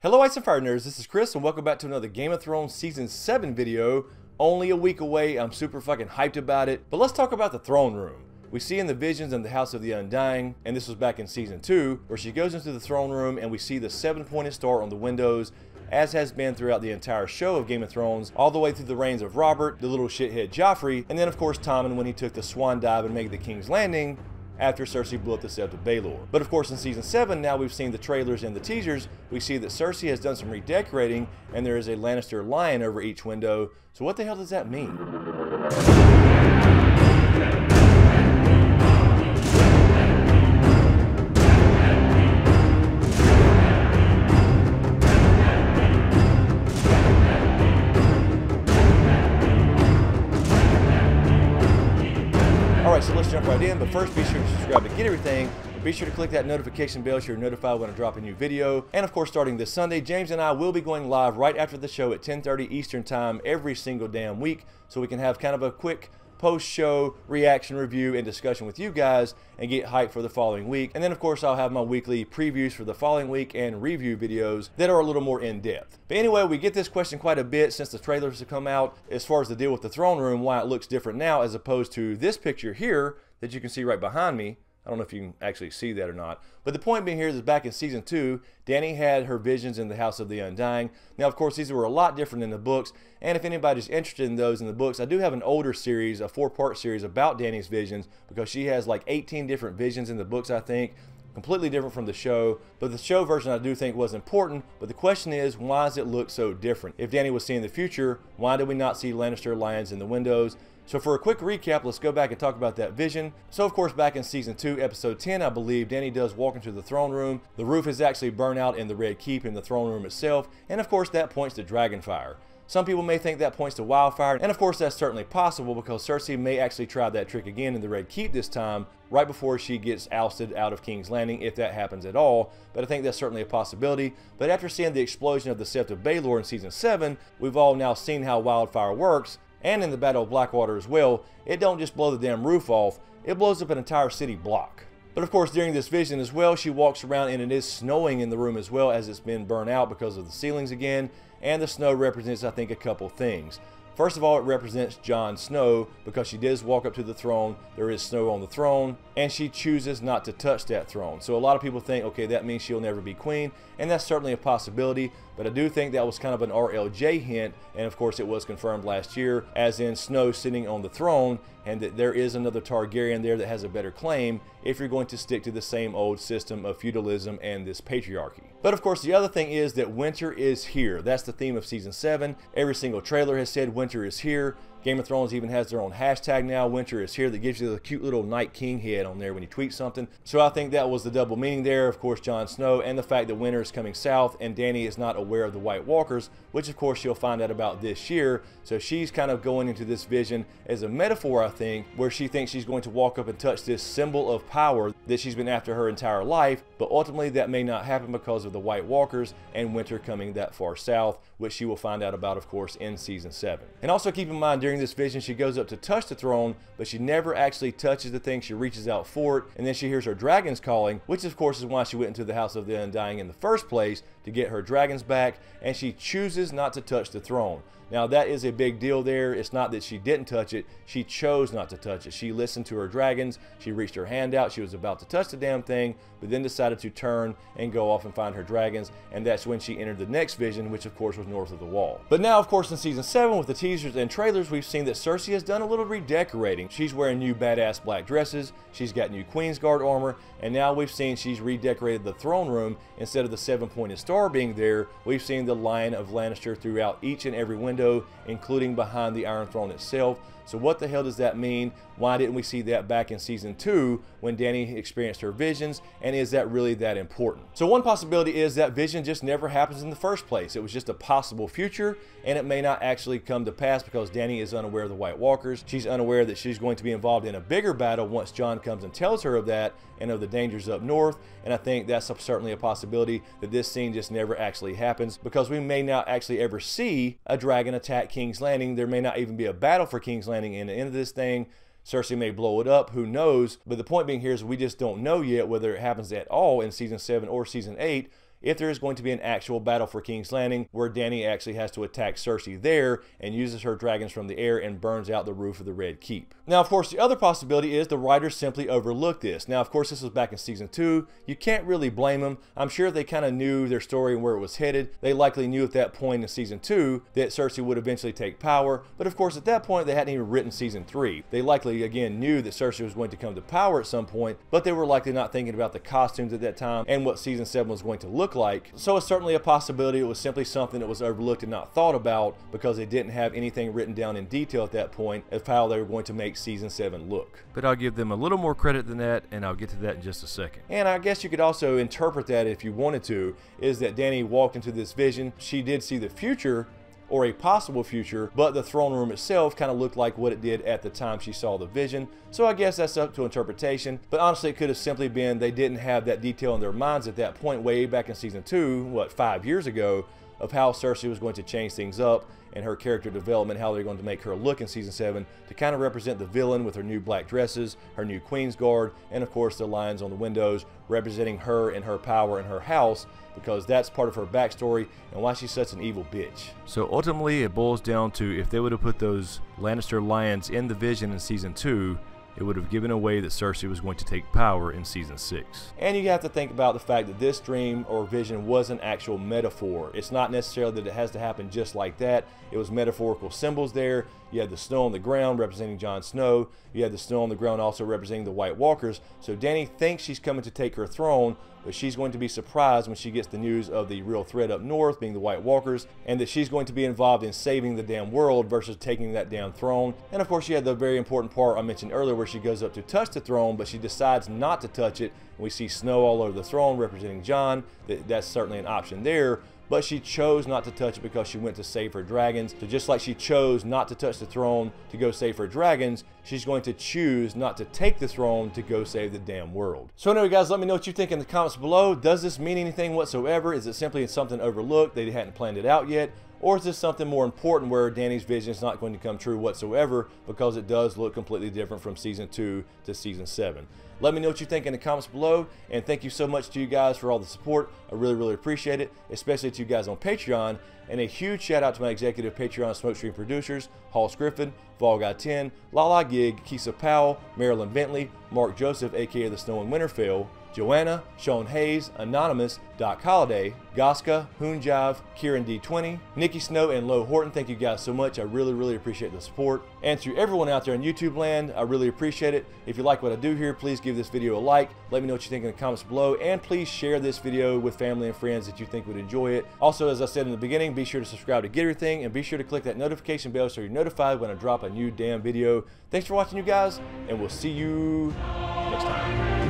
Hello Ice and Fire Nerds, this is Chris and welcome back to another Game of Thrones Season 7 video. Only a week away, I'm super fucking hyped about it. But let's talk about the throne room. We see in the visions in the House of the Undying, and this was back in Season 2, where she goes into the throne room and we see the 7-pointed star on the windows, as has been throughout the entire show of Game of Thrones, all the way through the reigns of Robert, the little shithead Joffrey, and then of course Tommen when he took the swan dive and made the King's Landing, after Cersei blew up the Sept of Baelor. But of course in Season 7, now we've seen the trailers and the teasers, we see that Cersei has done some redecorating and there is a Lannister lion over each window. So what the hell does that mean? Alright, so let's jump right in, but first be sure to subscribe to get everything. Be sure to click that notification bell so you're notified when I drop a new video. And of course, starting this Sunday, James and I will be going live right after the show at 10:30 Eastern Time every single damn week, so we can have kind of a quick post-show reaction review and discussion with you guys and get hyped for the following week. And then of course I'll have my weekly previews for the following week and review videos that are a little more in-depth. But anyway, we get this question quite a bit since the trailers have come out as far as the deal with the throne room, why it looks different now as opposed to this picture here that you can see right behind me. I don't know if you can actually see that or not. But the point being here is back in Season 2, Dany had her visions in the House of the Undying. Now, of course, these were a lot different in the books. And if anybody's interested in those in the books, I do have an older series, a 4-part series about Dany's visions, because she has like 18 different visions in the books, I think. Completely different from the show. But the show version I do think was important. But the question is, why does it look so different? If Dany was seeing the future, why did we not see Lannister lions in the windows? So for a quick recap, let's go back and talk about that vision. So of course back in Season 2, Episode 10, I believe, Dany does walk into the throne room. The roof is actually burned out in the Red Keep in the throne room itself, and of course that points to Dragonfire. Some people may think that points to wildfire, and of course that's certainly possible because Cersei may actually try that trick again in the Red Keep this time, right before she gets ousted out of King's Landing, if that happens at all. But I think that's certainly a possibility. But after seeing the explosion of the Sept of Baelor in Season 7, we've all now seen how wildfire works, and in the Battle of Blackwater as well. It don't just blow the damn roof off, it blows up an entire city block. But of course during this vision as well, she walks around and it is snowing in the room as well, as it's been burnt out because of the ceilings again, and the snow represents, I think, a couple things. First of all, it represents Jon Snow, because she does walk up to the throne, there is snow on the throne, and she chooses not to touch that throne. So a lot of people think, okay, that means she'll never be queen, and that's certainly a possibility, but I do think that was kind of an RLJ hint, and of course it was confirmed last year, as in Snow sitting on the throne, and that there is another Targaryen there that has a better claim if you're going to stick to the same old system of feudalism and this patriarchy. But of course the other thing is that winter is here. That's the theme of Season 7. Every single trailer has said winter is here. Game of Thrones even has their own hashtag now, winter is here, that gives you the cute little Night King head on there when you tweet something. So I think that was the double meaning there, of course Jon Snow, and the fact that winter is coming south and Dany is not aware of the White Walkers, which of course she'll find out about this year. So she's kind of going into this vision as a metaphor, I think, where she thinks she's going to walk up and touch this symbol of power that she's been after her entire life, but ultimately that may not happen because of the White Walkers and winter coming that far south, which she will find out about, of course, in Season 7. And also keep in mind, during this vision she goes up to touch the throne, but she never actually touches the thing. She reaches out for it, and then she hears her dragons calling, which of course is why she went into the House of the Undying in the first place, to get her dragons back, and she chooses not to touch the throne. Now that is a big deal there. It's not that she didn't touch it, she chose not to touch it. She listened to her dragons, she reached her hand out, she was about to touch the damn thing, but then decided to turn and go off and find her dragons, and that's when she entered the next vision, which of course was north of the wall. But now of course in Season 7 with the teasers and trailers, we've seen that Cersei has done a little redecorating. She's wearing new badass black dresses, she's got new Queen's Guard armor, and now we've seen she's redecorated the throne room. Instead of the 7-pointed star being there, we've seen the Lion of Lannister throughout each and every window, including behind the Iron Throne itself. So what the hell does that mean? Why didn't we see that back in Season 2 when Dany experienced her visions? And is that really that important? So one possibility is that vision just never happens in the first place. It was just a possible future, and it may not actually come to pass because Dany is unaware of the White Walkers. She's unaware that she's going to be involved in a bigger battle once Jon comes and tells her of that and of the dangers up north. And I think that's certainly a possibility that this scene just never actually happens, because we may not actually ever see a dragon attack King's Landing. There may not even be a battle for King's Landing in the end of this thing. Cersei may blow it up, who knows? But the point being here is we just don't know yet whether it happens at all in Season 7 or Season 8. if there is going to be an actual battle for King's Landing where Dany actually has to attack Cersei there and uses her dragons from the air and burns out the roof of the Red Keep. Now, of course, the other possibility is the writers simply overlooked this. Now, of course, this was back in season 2. You can't really blame them. I'm sure they kind of knew their story and where it was headed. They likely knew at that point in season 2 that Cersei would eventually take power. But of course, at that point, they hadn't even written season 3. They likely, again, knew that Cersei was going to come to power at some point, but they were likely not thinking about the costumes at that time and what season 7 was going to look like. So it's certainly a possibility it was simply something that was overlooked and not thought about because they didn't have anything written down in detail at that point of how they were going to make season 7 look. But I'll give them a little more credit than that, and I'll get to that in just a second. And I guess you could also interpret that, if you wanted to, is that Dany walked into this vision. She did see the future, or a possible future, but the throne room itself kind of looked like what it did at the time she saw the vision. So I guess that's up to interpretation, but honestly it could have simply been they didn't have that detail in their minds at that point way back in season 2, what, 5 years ago, of how Cersei was going to change things up and her character development, how they're going to make her look in season 7 to kind of represent the villain with her new black dresses, her new Queen's Guard, and of course the lions on the windows representing her and her power and her house, because that's part of her backstory and why she's such an evil bitch. So ultimately it boils down to, if they would have put those Lannister lions in the vision in season 2, it would have given away that Cersei was going to take power in season 6. And you have to think about the fact that this dream or vision was an actual metaphor. It's not necessarily that it has to happen just like that. It was metaphorical symbols there. You had the snow on the ground representing Jon Snow. You had the snow on the ground also representing the White Walkers. So Dany thinks she's coming to take her throne, but she's going to be surprised when she gets the news of the real threat up north, being the White Walkers, and that she's going to be involved in saving the damn world versus taking that damn throne. And of course, you had the very important part I mentioned earlier where she goes up to touch the throne, but she decides not to touch it. And we see snow all over the throne representing Jon. That's certainly an option there. But she chose not to touch it because she went to save her dragons. So just like she chose not to touch the throne to go save her dragons, she's going to choose not to take the throne to go save the damn world. So anyway, guys, let me know what you think in the comments below. Does this mean anything whatsoever? Is it simply something overlooked? They hadn't planned it out yet? Or is this something more important where Dany's vision is not going to come true whatsoever because it does look completely different from season 2 to season 7? Let me know what you think in the comments below, and thank you so much to you guys for all the support. I really appreciate it, especially to you guys on Patreon. And a huge shout out to my executive Patreon smokescreen producers, Griffin, Guy10, Lala Gig, Kissa Powell, Marylin Bentley, Marc Joseph, aka the Snow in Winterfell, JoAnna, Sean Hayes, Anonymous, Doc Holiday, Goska, HoonJive, Kieran D20, Nicki Snow, and Horton. Thank you guys so much. I really appreciate the support. And to everyone out there in YouTube land, I really appreciate it. If you like what I do here, please give this video a like. Let me know what you think in the comments below, and please share this video with family and friends that you think would enjoy it. Also, as I said in the beginning, be sure to subscribe to get everything, and be sure to click that notification bell so you're notified when I drop a new damn video. Thanks for watching, you guys, and we'll see you next time.